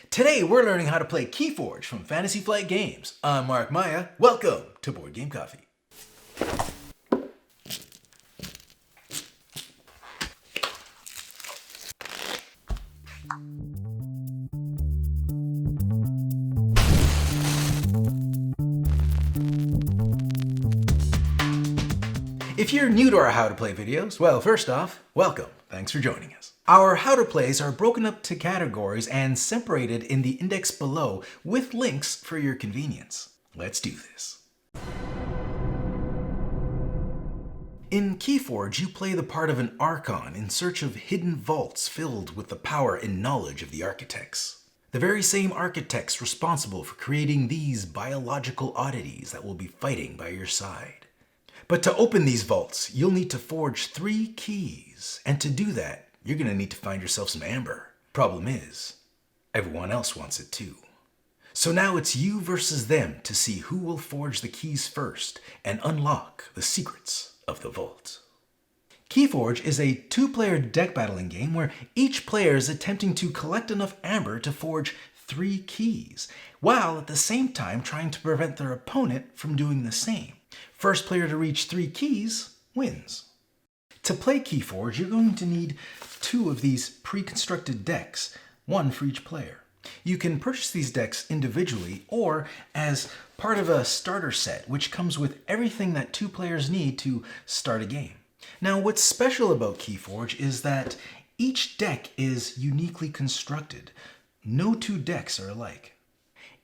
Today we're learning how to play KeyForge from Fantasy Flight Games. I'm Mark Maya. Welcome to Board Game Coffee. If you're new to our How to Play videos, well, first off, welcome. Thanks for joining us. Our How to Plays are broken up to categories and separated in the index below with links for your convenience. Let's do this. In KeyForge, you play the part of an Archon in search of hidden vaults filled with the power and knowledge of the architects. The very same architects responsible for creating these biological oddities that will be fighting by your side. But to open these vaults, you'll need to forge 3 keys, and to do that, you're going to need to find yourself some amber. Problem is, everyone else wants it too. So now it's you versus them to see who will forge the keys first and unlock the secrets of the vault. KeyForge is a 2-player deck battling game where each player is attempting to collect enough amber to forge 3 keys, while at the same time trying to prevent their opponent from doing the same. First player to reach 3 keys wins. To play KeyForge, you're going to need 2 of these pre-constructed decks, 1 for each player. You can purchase these decks individually or as part of a starter set, which comes with everything that 2 players need to start a game. Now, what's special about KeyForge is that each deck is uniquely constructed. No 2 decks are alike.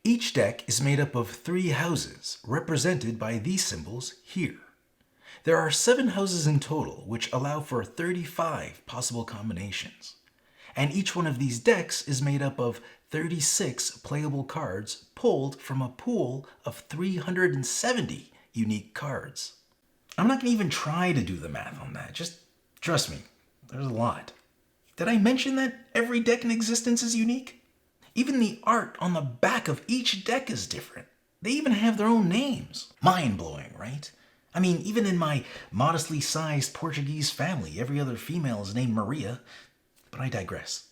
Each deck is made up of 3 houses, represented by these symbols here. There are 7 houses in total, which allow for 35 possible combinations. And each one of these decks is made up of 36 playable cards pulled from a pool of 370 unique cards. I'm not going to even try to do the math on that. Just trust me, there's a lot. Did I mention that every deck in existence is unique? Even the art on the back of each deck is different. They even have their own names. Mind-blowing, right? I mean, even in my modestly sized Portuguese family, every other female is named Maria, but I digress.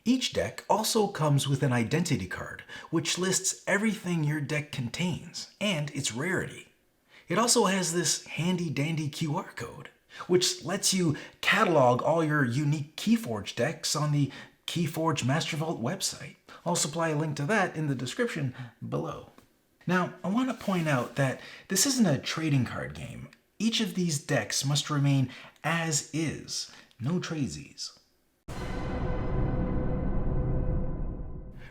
Each deck also comes with an identity card, which lists everything your deck contains and its rarity. It also has this handy-dandy QR code, which lets you catalog all your unique KeyForge decks on the KeyForge Master Vault website. I'll supply a link to that in the description below. Now, I want to point out that this isn't a trading card game. Each of these decks must remain as is, no tradesies.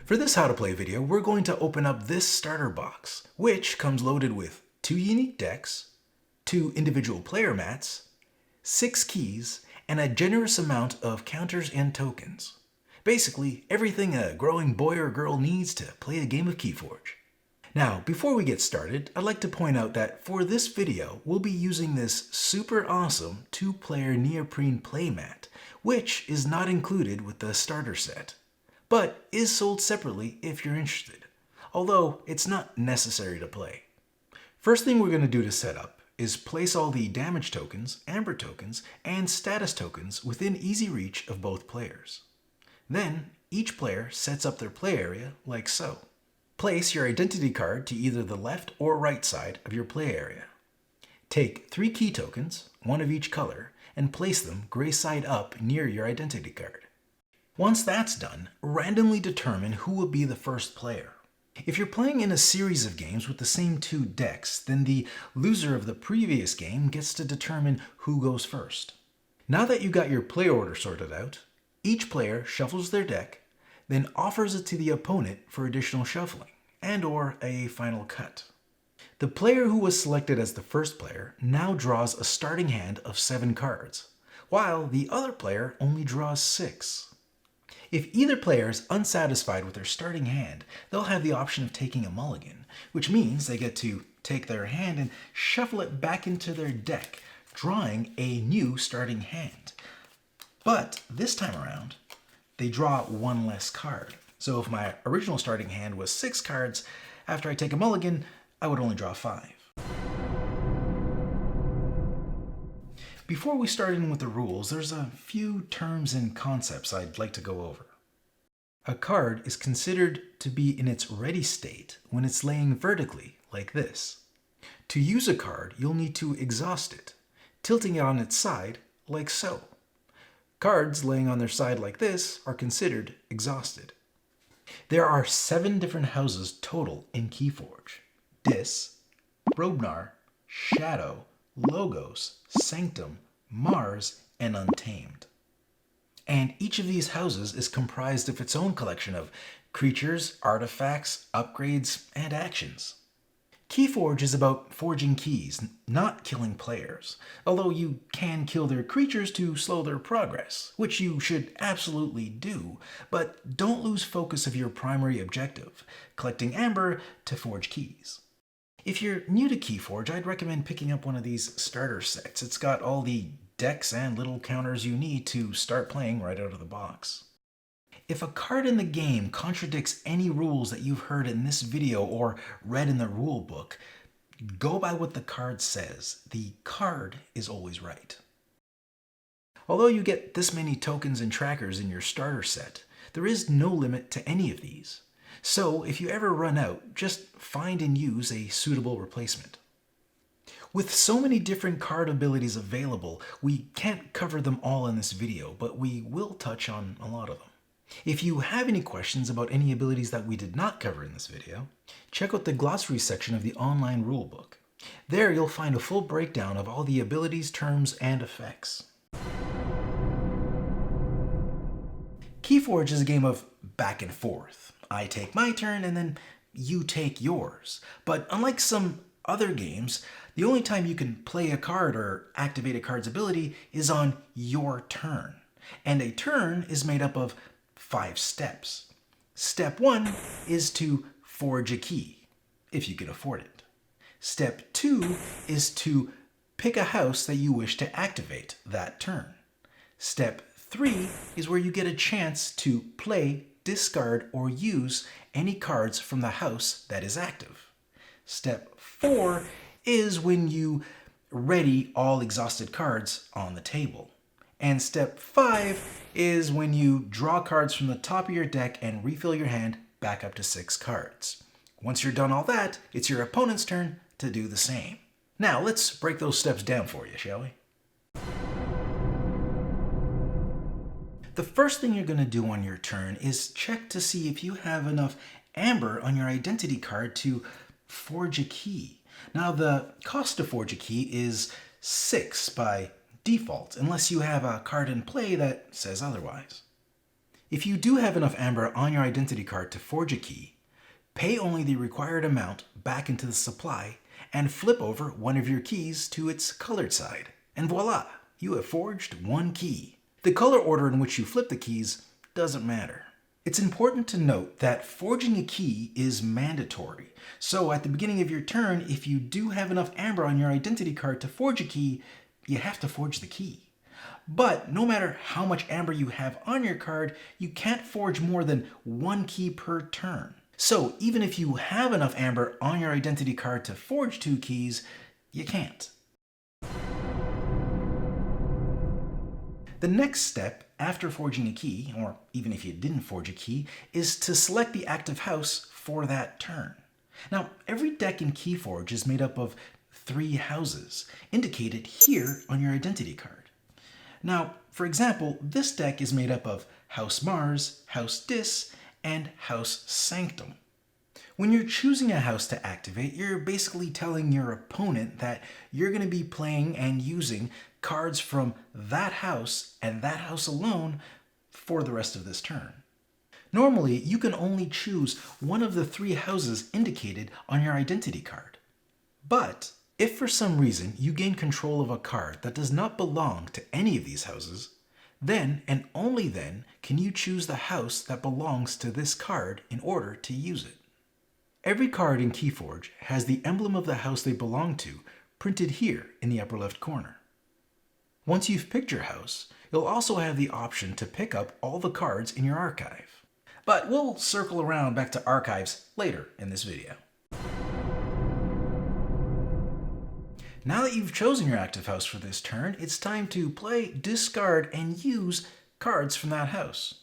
For this How to Play video, we're going to open up this starter box, which comes loaded with 2 unique decks, 2 individual player mats, 6 keys, and a generous amount of counters and tokens. Basically, everything a growing boy or girl needs to play a game of KeyForge. Now, before we get started, I'd like to point out that for this video, we'll be using this super awesome 2-player neoprene playmat, which is not included with the starter set, but is sold separately if you're interested, although it's not necessary to play. First thing we're going to do to set up is place all the damage tokens, amber tokens, and status tokens within easy reach of both players. Then, each player sets up their play area like so. Place your identity card to either the left or right side of your play area. Take 3 key tokens, 1 of each color, and place them gray side up near your identity card. Once that's done, randomly determine who will be the first player. If you're playing in a series of games with the same 2 decks, then the loser of the previous game gets to determine who goes first. Now that you got your play order sorted out, each player shuffles their deck, then offers it to the opponent for additional shuffling and/or a final cut. The player who was selected as the first player now draws a starting hand of 7 cards, while the other player only draws 6. If either player is unsatisfied with their starting hand, they'll have the option of taking a mulligan, which means they get to take their hand and shuffle it back into their deck, drawing a new starting hand. But this time around, they draw 1 less card. So if my original starting hand was 6 cards, after I take a mulligan, I would only draw 5. Before we start in with the rules, there's a few terms and concepts I'd like to go over. A card is considered to be in its ready state when it's laying vertically, like this. To use a card, you'll need to exhaust it, tilting it on its side, like so. Cards laying on their side like this are considered exhausted. There are 7 different houses total in KeyForge: Dis, Robnar, Shadow, Logos, Sanctum, Mars, and Untamed. And each of these houses is comprised of its own collection of creatures, artifacts, upgrades, and actions. KeyForge is about forging keys, not killing players, although you can kill their creatures to slow their progress, which you should absolutely do, but don't lose focus of your primary objective, collecting amber to forge keys. If you're new to KeyForge, I'd recommend picking up one of these starter sets. It's got all the decks and little counters you need to start playing right out of the box. If a card in the game contradicts any rules that you've heard in this video or read in the rule book, go by what the card says. The card is always right. Although you get this many tokens and trackers in your starter set, there is no limit to any of these. So if you ever run out, just find and use a suitable replacement. With so many different card abilities available, we can't cover them all in this video, but we will touch on a lot of them. If you have any questions about any abilities that we did not cover in this video, check out the glossary section of the online rulebook. There you'll find a full breakdown of all the abilities, terms, and effects. KeyForge is a game of back and forth. I take my turn and then you take yours. But unlike some other games, the only time you can play a card or activate a card's ability is on your turn. And a turn is made up of 5 steps. Step 1 is to forge a key, if you can afford it. Step 2 is to pick a house that you wish to activate that turn. Step 3 is where you get a chance to play, discard, or use any cards from the house that is active. Step 4 is when you ready all exhausted cards on the table. And step 5 is when you draw cards from the top of your deck and refill your hand back up to 6 cards. Once you're done all that, it's your opponent's turn to do the same. Now let's break those steps down for you, shall we? The first thing you're going to do on your turn is check to see if you have enough amber on your identity card to forge a key. Now the cost to forge a key is 6 by default, unless you have a card in play that says otherwise. If you do have enough amber on your identity card to forge a key, pay only the required amount back into the supply and flip over one of your keys to its colored side. And voila, you have forged 1 key. The color order in which you flip the keys doesn't matter. It's important to note that forging a key is mandatory. So at the beginning of your turn, if you do have enough amber on your identity card to forge a key, you have to forge the key. But no matter how much amber you have on your card, you can't forge more than 1 key per turn. So even if you have enough amber on your identity card to forge 2 keys, you can't. The next step after forging a key, or even if you didn't forge a key, is to select the active house for that turn. Now, every deck in KeyForge is made up of 3 houses, indicated here on your identity card. Now, for example, this deck is made up of House Mars, House Dis, and House Sanctum. When you're choosing a house to activate, you're basically telling your opponent that you're going to be playing and using cards from that house and that house alone for the rest of this turn. Normally, you can only choose one of the 3 houses indicated on your identity card. But if for some reason you gain control of a card that does not belong to any of these houses, then and only then can you choose the house that belongs to this card in order to use it. Every card in KeyForge has the emblem of the house they belong to printed here in the upper left corner. Once you've picked your house, you'll also have the option to pick up all the cards in your archive. But we'll circle around back to archives later in this video. Now that you've chosen your active house for this turn, it's time to play, discard, and use cards from that house.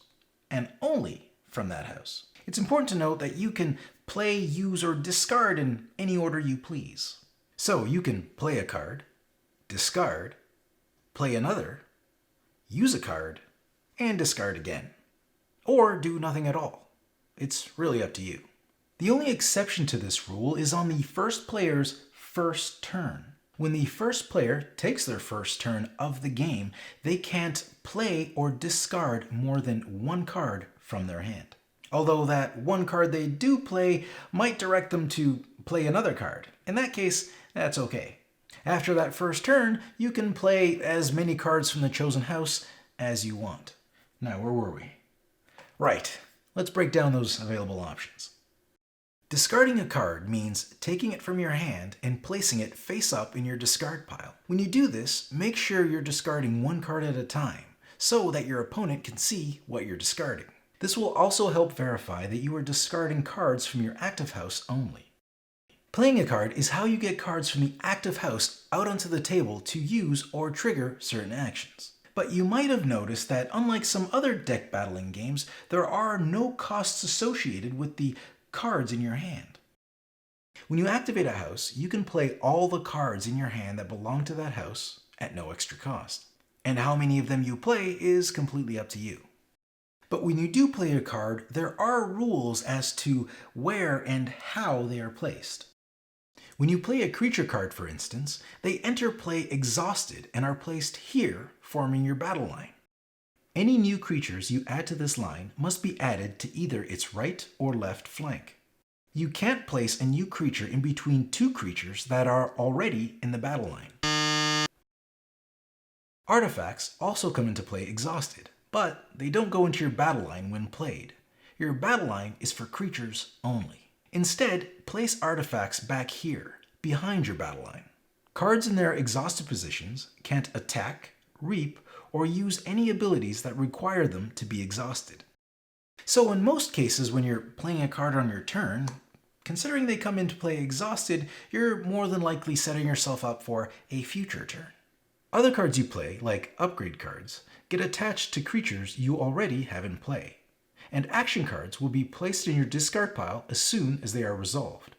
And only from that house. It's important to note that you can play, use, or discard in any order you please. So you can play a card, discard, play another, use a card, and discard again. Or do nothing at all. It's really up to you. The only exception to this rule is on the first player's first turn. When the first player takes their first turn of the game, they can't play or discard more than one card from their hand. Although that one card they do play might direct them to play another card. In that case, that's okay. After that first turn, you can play as many cards from the chosen house as you want. Now, where were we? Right, let's break down those available options. Discarding a card means taking it from your hand and placing it face up in your discard pile. When you do this, make sure you're discarding one card at a time so that your opponent can see what you're discarding. This will also help verify that you are discarding cards from your active house only. Playing a card is how you get cards from the active house out onto the table to use or trigger certain actions. But you might have noticed that unlike some other deck battling games, there are no costs associated with the cards in your hand. When you activate a house, you can play all the cards in your hand that belong to that house at no extra cost. And how many of them you play is completely up to you. But when you do play a card, there are rules as to where and how they are placed. When you play a creature card, for instance, they enter play exhausted and are placed here, forming your battle line. Any new creatures you add to this line must be added to either its right or left flank. You can't place a new creature in between two creatures that are already in the battle line. Artifacts also come into play exhausted, but they don't go into your battle line when played. Your battle line is for creatures only. Instead, place artifacts back here, behind your battle line. Cards in their exhausted positions can't attack, reap, or use any abilities that require them to be exhausted. So in most cases when you're playing a card on your turn, considering they come into play exhausted, you're more than likely setting yourself up for a future turn. Other cards you play, like upgrade cards, get attached to creatures you already have in play, and action cards will be placed in your discard pile as soon as they are resolved.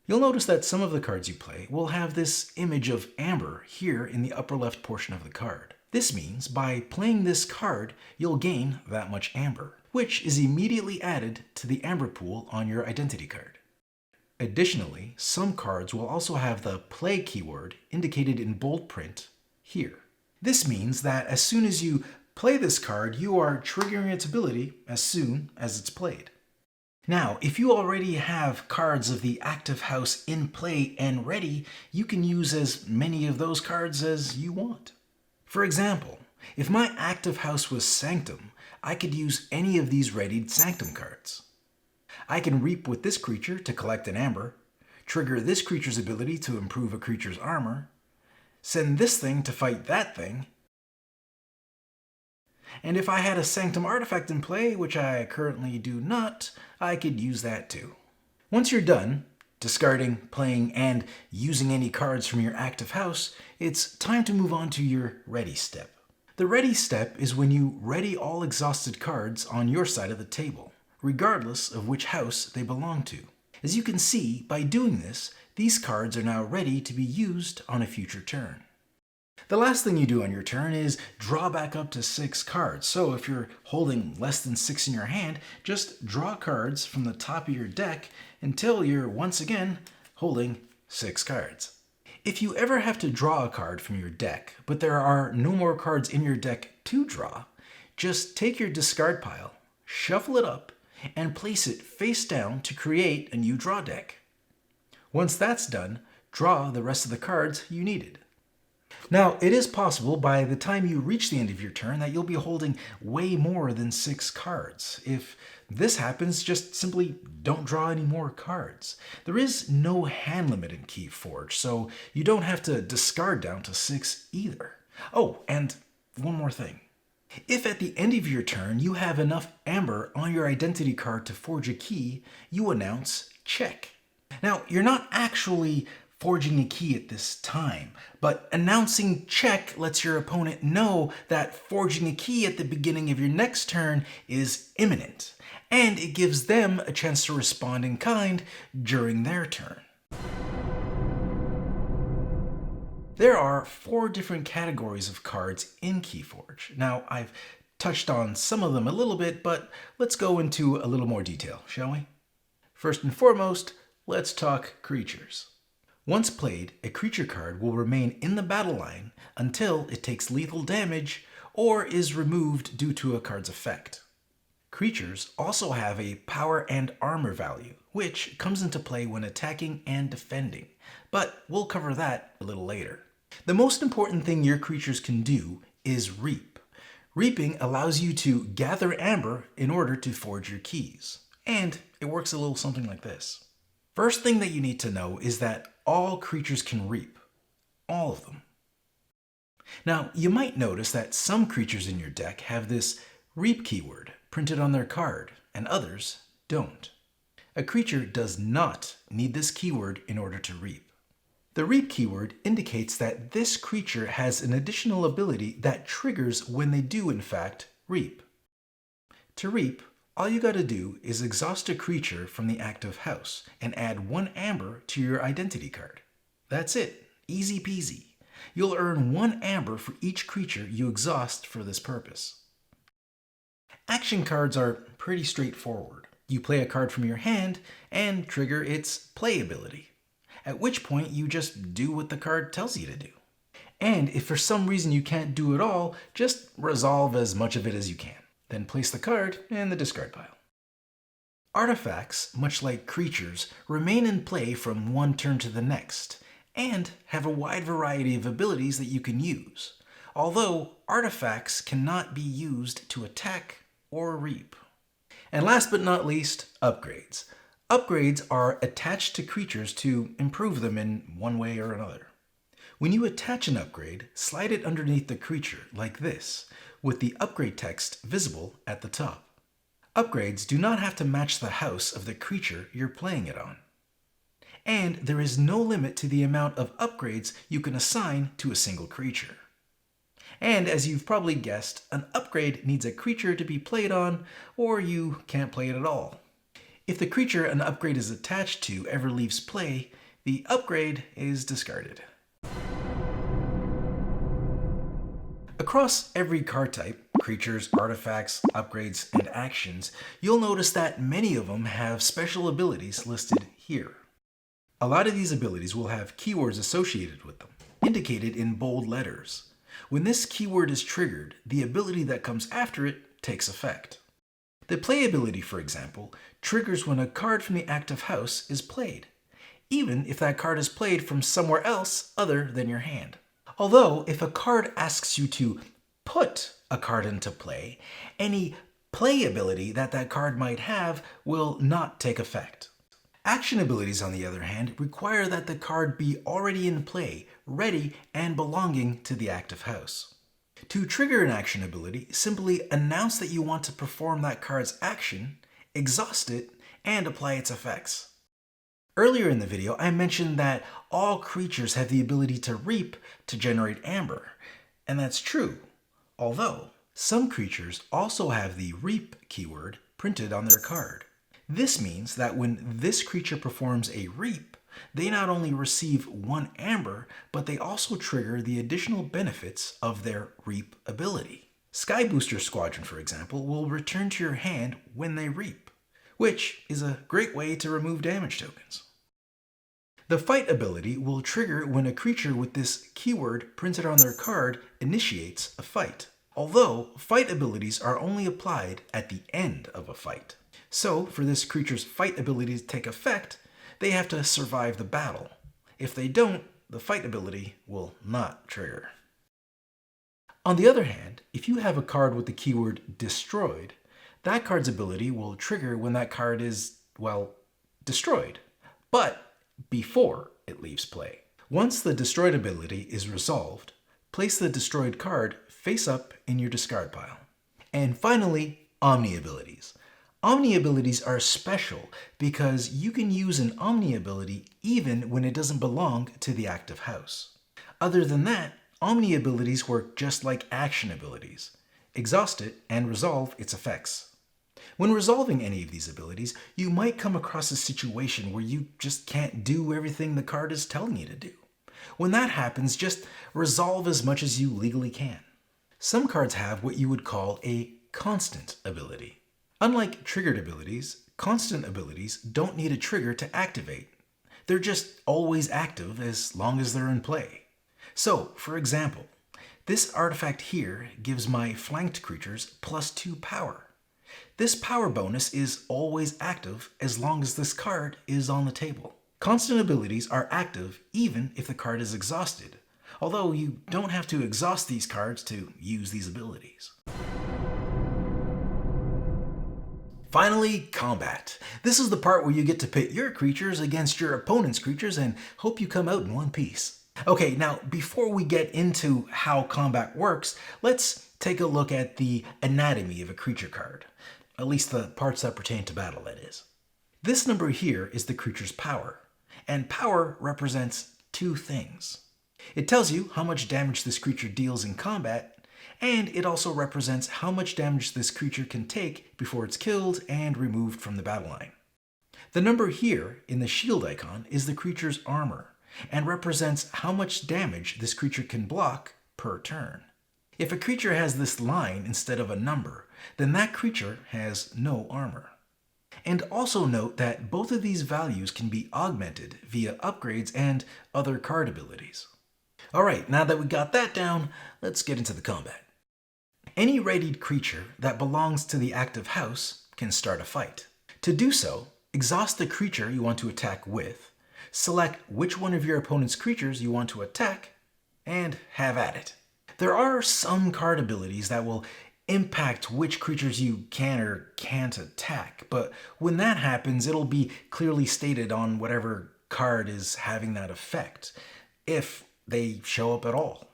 You'll notice that some of the cards you play will have this image of amber here in the upper left portion of the card. This means by playing this card, you'll gain that much amber, which is immediately added to the amber pool on your identity card. Additionally, some cards will also have the play keyword indicated in bold print here. This means that as soon as you play this card, you are triggering its ability as soon as it's played. Now, if you already have cards of the active house in play and ready, you can use as many of those cards as you want. For example, if my active house was Sanctum, I could use any of these readied Sanctum cards. I can reap with this creature to collect an amber, trigger this creature's ability to improve a creature's armor, send this thing to fight that thing, and if I had a Sanctum artifact in play, which I currently do not, I could use that too. Once you're done, discarding, playing, and using any cards from your active house, it's time to move on to your ready step. The ready step is when you ready all exhausted cards on your side of the table, regardless of which house they belong to. As you can see, by doing this, these cards are now ready to be used on a future turn. The last thing you do on your turn is draw back up to 6 cards. So if you're holding less than 6 in your hand, just draw cards from the top of your deck until you're once again holding 6 cards. If you ever have to draw a card from your deck, but there are no more cards in your deck to draw, just take your discard pile, shuffle it up, and place it face down to create a new draw deck. Once that's done, draw the rest of the cards you needed. Now, it is possible by the time you reach the end of your turn that you'll be holding way more than 6 cards. If this happens, just simply don't draw any more cards. There is no hand limit in KeyForge, so you don't have to discard down to 6 either. Oh, and one more thing. If at the end of your turn you have enough amber on your identity card to forge a key, you announce check. Now, you're not actually forging a key at this time, but announcing check lets your opponent know that forging a key at the beginning of your next turn is imminent, and it gives them a chance to respond in kind during their turn. There are 4 different categories of cards in KeyForge. Now, I've touched on some of them a little bit, but let's go into a little more detail, shall we? First and foremost, let's talk creatures. Once played, a creature card will remain in the battle line until it takes lethal damage or is removed due to a card's effect. Creatures also have a power and armor value, which comes into play when attacking and defending, but we'll cover that a little later. The most important thing your creatures can do is reap. Reaping allows you to gather amber in order to forge your keys, and it works a little something like this. First thing that you need to know is that all creatures can reap. All of them. Now, you might notice that some creatures in your deck have this reap keyword printed on their card, and others don't. A creature does not need this keyword in order to reap. The reap keyword indicates that this creature has an additional ability that triggers when they do in fact reap. To reap, all you gotta do is exhaust a creature from the active house and add 1 amber to your identity card. That's it. Easy peasy. You'll earn 1 amber for each creature you exhaust for this purpose. Action cards are pretty straightforward. You play a card from your hand and trigger its play ability, at which point you just do what the card tells you to do. And if for some reason you can't do it all, just resolve as much of it as you can. Then place the card in the discard pile. Artifacts, much like creatures, remain in play from one turn to the next, and have a wide variety of abilities that you can use, although artifacts cannot be used to attack or reap. And last but not least, upgrades. Upgrades are attached to creatures to improve them in one way or another. When you attach an upgrade, slide it underneath the creature like this, with the upgrade text visible at the top. Upgrades do not have to match the house of the creature you're playing it on. And there is no limit to the amount of upgrades you can assign to a single creature. And as you've probably guessed, an upgrade needs a creature to be played on, or you can't play it at all. If the creature an upgrade is attached to ever leaves play, the upgrade is discarded. Across every card type, creatures, artifacts, upgrades, and actions, you'll notice that many of them have special abilities listed here. A lot of these abilities will have keywords associated with them, indicated in bold letters. When this keyword is triggered, the ability that comes after it takes effect. The play ability, for example, triggers when a card from the active house is played, even if that card is played from somewhere else other than your hand. Although, if a card asks you to put a card into play, any play ability that card might have will not take effect. Action abilities, on the other hand, require that the card be already in play, ready, and belonging to the active house. To trigger an action ability, simply announce that you want to perform that card's action, exhaust it, and apply its effects. Earlier in the video, I mentioned that all creatures have the ability to reap to generate amber, and that's true, although some creatures also have the reap keyword printed on their card. This means that when this creature performs a reap, they not only receive 1 amber, but they also trigger the additional benefits of their reap ability. Sky Booster Squadron, for example, will return to your hand when they reap, which is a great way to remove damage tokens. The fight ability will trigger when a creature with this keyword printed on their card initiates a fight, although fight abilities are only applied at the end of a fight. So, for this creature's fight ability to take effect, they have to survive the battle. If they don't, the fight ability will not trigger. On the other hand, if you have a card with the keyword destroyed, that card's ability will trigger when that card is, well, destroyed, but before it leaves play. Once the destroyed ability is resolved, place the destroyed card face up in your discard pile. And finally, Omni abilities. Omni abilities are special because you can use an Omni ability even when it doesn't belong to the active house. Other than that, Omni abilities work just like action abilities. Exhaust it and resolve its effects. When resolving any of these abilities, you might come across a situation where you just can't do everything the card is telling you to do. When that happens, just resolve as much as you legally can. Some cards have what you would call a constant ability. Unlike triggered abilities, constant abilities don't need a trigger to activate. They're just always active as long as they're in play. So, for example, this artifact here gives my flanked creatures +2 power. This power bonus is always active as long as this card is on the table. Constant abilities are active even if the card is exhausted, although you don't have to exhaust these cards to use these abilities. Finally, combat. This is the part where you get to pit your creatures against your opponent's creatures and hope you come out in one piece. Okay, now before we get into how combat works, let's take a look at the anatomy of a creature card. At least the parts that pertain to battle, that is. This number here is the creature's power, and power represents two things. It tells you how much damage this creature deals in combat, and it also represents how much damage this creature can take before it's killed and removed from the battle line. The number here in the shield icon is the creature's armor, and represents how much damage this creature can block per turn. If a creature has this line instead of a number, then that creature has no armor. And also note that both of these values can be augmented via upgrades and other card abilities. Alright, now that we got that down, let's get into the combat. Any readied creature that belongs to the active house can start a fight. To do so, exhaust the creature you want to attack with, select which one of your opponent's creatures you want to attack, and have at it. There are some card abilities that will impact which creatures you can or can't attack, but when that happens, it'll be clearly stated on whatever card is having that effect, if they show up at all.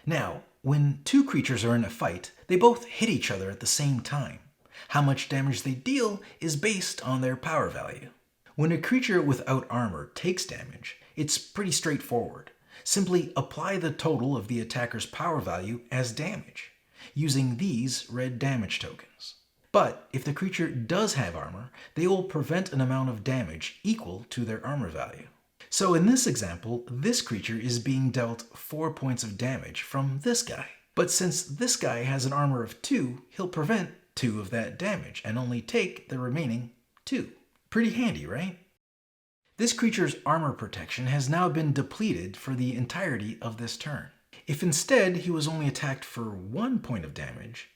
Now, when two creatures are in a fight, they both hit each other at the same time. How much damage they deal is based on their power value. When a creature without armor takes damage, it's pretty straightforward. Simply apply the total of the attacker's power value as damage, using these red damage tokens. But if the creature does have armor, they will prevent an amount of damage equal to their armor value. So in this example, this creature is being dealt 4 points of damage from this guy. But since this guy has an armor of 2, he'll prevent 2 of that damage and only take the remaining 2. Pretty handy, right? This creature's armor protection has now been depleted for the entirety of this turn. If instead he was only attacked for 1 point of damage,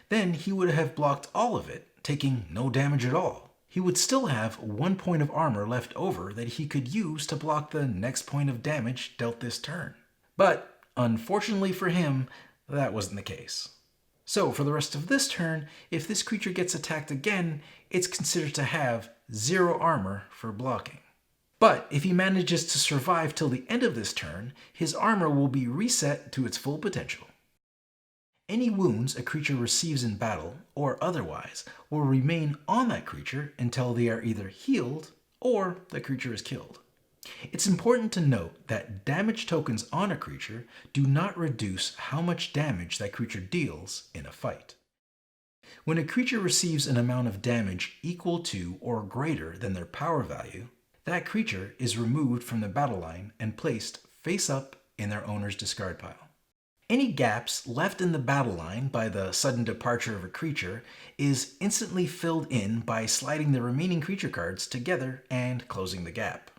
then he would have blocked all of it, taking no damage at all. He would still have 1 point of armor left over that he could use to block the next point of damage dealt this turn. But, unfortunately for him, that wasn't the case. So, for the rest of this turn, if this creature gets attacked again, it's considered to have 0 armor for blocking. But if he manages to survive till the end of this turn, his armor will be reset to its full potential. Any wounds a creature receives in battle, or otherwise, will remain on that creature until they are either healed or the creature is killed. It's important to note that damage tokens on a creature do not reduce how much damage that creature deals in a fight. When a creature receives an amount of damage equal to or greater than their power value, that creature is removed from the battle line and placed face up in their owner's discard pile. Any gaps left in the battle line by the sudden departure of a creature is instantly filled in by sliding the remaining creature cards together and closing the gap.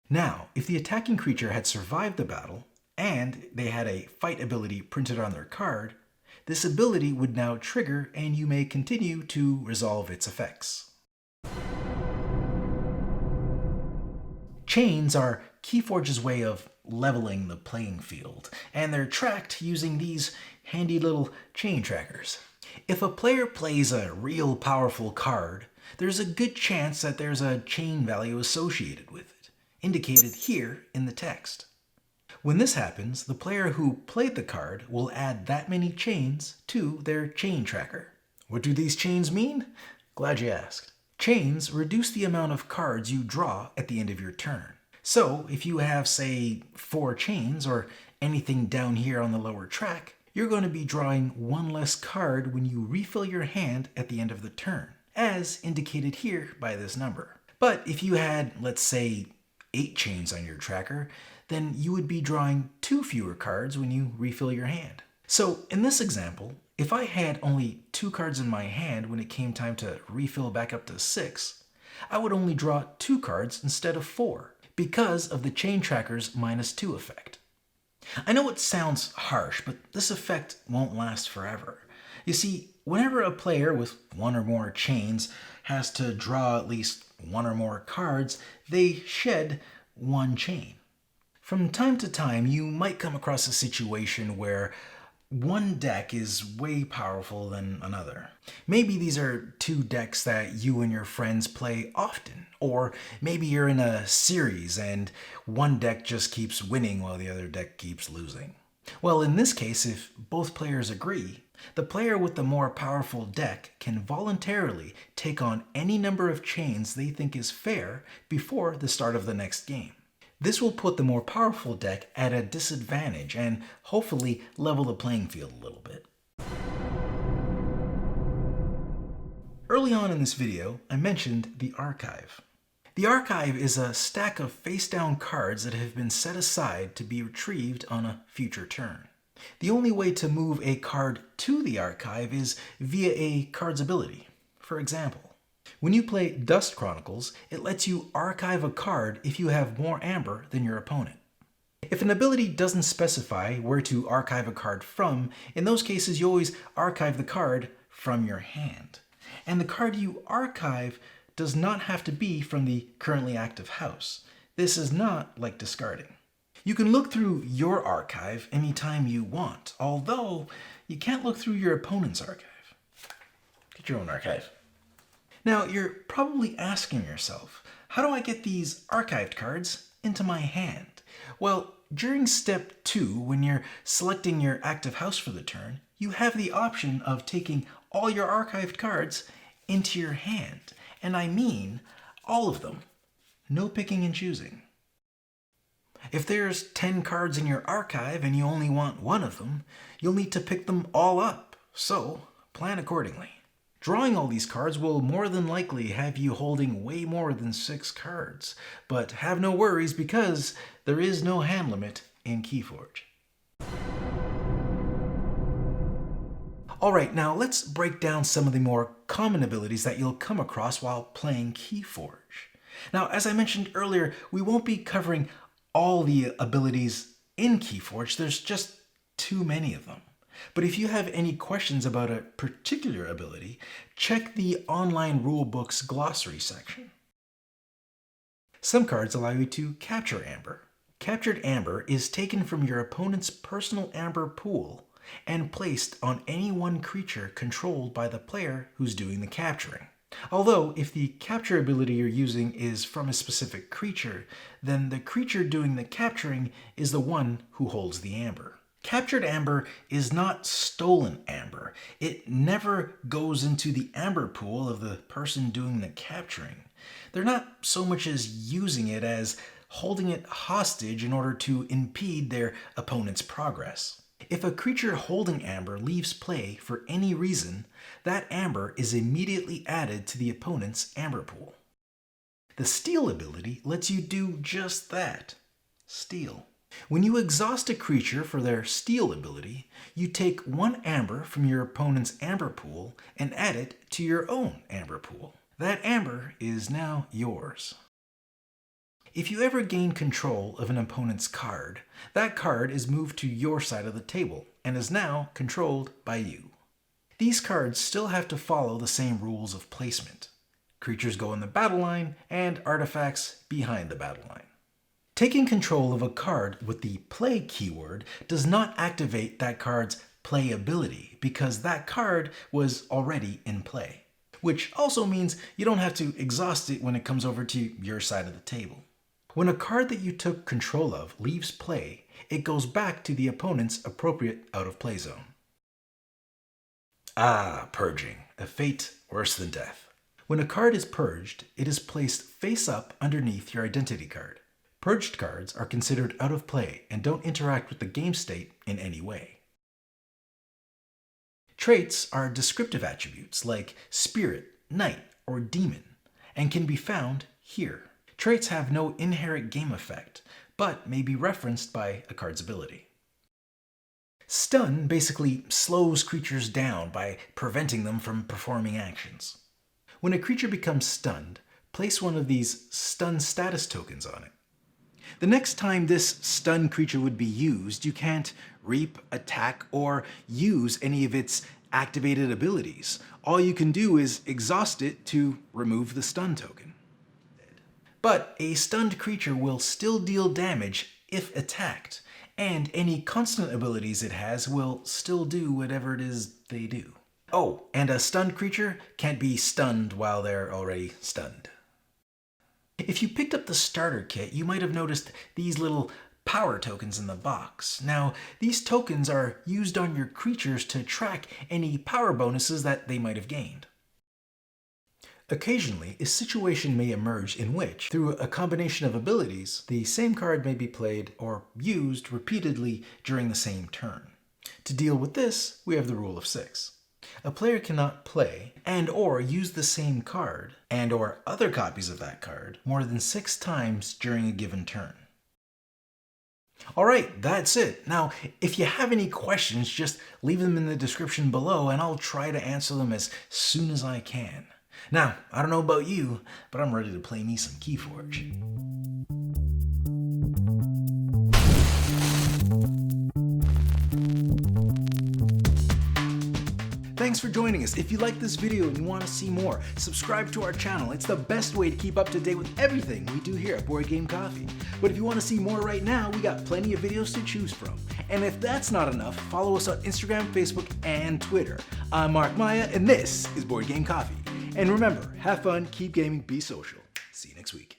Now, if the attacking creature had survived the battle, and they had a fight ability printed on their card, this ability would now trigger and you may continue to resolve its effects. Chains are KeyForge's way of leveling the playing field, and they're tracked using these handy little chain trackers. If a player plays a real powerful card, there's a good chance that there's a chain value associated with it, indicated here in the text. When this happens, the player who played the card will add that many chains to their chain tracker. What do these chains mean? Glad you asked. Chains reduce the amount of cards you draw at the end of your turn. So if you have, say, 4 chains or anything down here on the lower track, you're going to be drawing one less card when you refill your hand at the end of the turn, as indicated here by this number. But if you had, let's say, 8 chains on your tracker, then you would be drawing 2 fewer cards when you refill your hand. So in this example, if I had only 2 cards in my hand when it came time to refill back up to 6, I would only draw 2 cards instead of 4 because of the chain tracker's -2 effect. I know it sounds harsh, but this effect won't last forever. You see, whenever a player with 1 or more chains has to draw at least 1 or more cards, they shed 1 chain. From time to time, you might come across a situation where one deck is way powerful than another. Maybe these are 2 decks that you and your friends play often, or maybe you're in a series and one deck just keeps winning while the other deck keeps losing. Well, in this case, if both players agree, the player with the more powerful deck can voluntarily take on any number of chains they think is fair before the start of the next game. This will put the more powerful deck at a disadvantage and hopefully level the playing field a little bit. Early on in this video, I mentioned the archive. The archive is a stack of face-down cards that have been set aside to be retrieved on a future turn. The only way to move a card to the archive is via a card's ability. For example, when you play Dust Chronicles, it lets you archive a card if you have more amber than your opponent. If an ability doesn't specify where to archive a card from, in those cases you always archive the card from your hand. And the card you archive does not have to be from the currently active house. This is not like discarding. You can look through your archive anytime you want, although you can't look through your opponent's archive. Get your own archive. Now, you're probably asking yourself, how do I get these archived cards into my hand? Well, during step 2, when you're selecting your active house for the turn, you have the option of taking all your archived cards into your hand. And I mean all of them. No picking and choosing. If there's 10 cards in your archive and you only want 1 of them, you'll need to pick them all up. So, plan accordingly. Drawing all these cards will more than likely have you holding way more than 6 cards, but have no worries because there is no hand limit in KeyForge. Alright, now let's break down some of the more common abilities that you'll come across while playing KeyForge. Now, as I mentioned earlier, we won't be covering all the abilities in KeyForge. There's just too many of them. But if you have any questions about a particular ability, check the online rulebook's glossary section. Some cards allow you to capture amber. Captured amber is taken from your opponent's personal amber pool and placed on any one creature controlled by the player who's doing the capturing. Although, if the capture ability you're using is from a specific creature, then the creature doing the capturing is the one who holds the amber. Captured amber is not stolen amber. It never goes into the amber pool of the person doing the capturing. They're not so much as using it as holding it hostage in order to impede their opponent's progress. If a creature holding amber leaves play for any reason, that amber is immediately added to the opponent's amber pool. The steal ability lets you do just that. Steal. When you exhaust a creature for their steal ability, you take 1 amber from your opponent's amber pool and add it to your own amber pool. That amber is now yours. If you ever gain control of an opponent's card, that card is moved to your side of the table and is now controlled by you. These cards still have to follow the same rules of placement. Creatures go in the battle line and artifacts behind the battle line. Taking control of a card with the play keyword does not activate that card's play ability because that card was already in play, which also means you don't have to exhaust it when it comes over to your side of the table. When a card that you took control of leaves play, it goes back to the opponent's appropriate out-of-play zone. Purging, a fate worse than death. When a card is purged, it is placed face up underneath your identity card. Purged cards are considered out of play and don't interact with the game state in any way. Traits are descriptive attributes like spirit, knight, or demon, and can be found here. Traits have no inherent game effect, but may be referenced by a card's ability. Stun basically slows creatures down by preventing them from performing actions. When a creature becomes stunned, place one of these stun status tokens on it. The next time this stun creature would be used, you can't reap, attack, or use any of its activated abilities. All you can do is exhaust it to remove the stun token. But a stunned creature will still deal damage if attacked, and any constant abilities it has will still do whatever it is they do. Oh, and a stunned creature can't be stunned while they're already stunned. If you picked up the starter kit, you might have noticed these little power tokens in the box. Now, these tokens are used on your creatures to track any power bonuses that they might have gained. Occasionally, a situation may emerge in which, through a combination of abilities, the same card may be played or used repeatedly during the same turn. To deal with this, we have the rule of 6. A player cannot play and/or use the same card and/or other copies of that card more than 6 times during a given turn. Alright, that's it. Now, if you have any questions, just leave them in the description below and I'll try to answer them as soon as I can. Now, I don't know about you, but I'm ready to play me some KeyForge. Thanks for joining us. If you like this video and you want to see more, subscribe to our channel. It's the best way to keep up to date with everything we do here at Board Game Coffee. But if you want to see more right now, we got plenty of videos to choose from. And if that's not enough, follow us on Instagram, Facebook, and Twitter. I'm Mark Maya, and this is Board Game Coffee. And remember, have fun, keep gaming, be social. See you next week.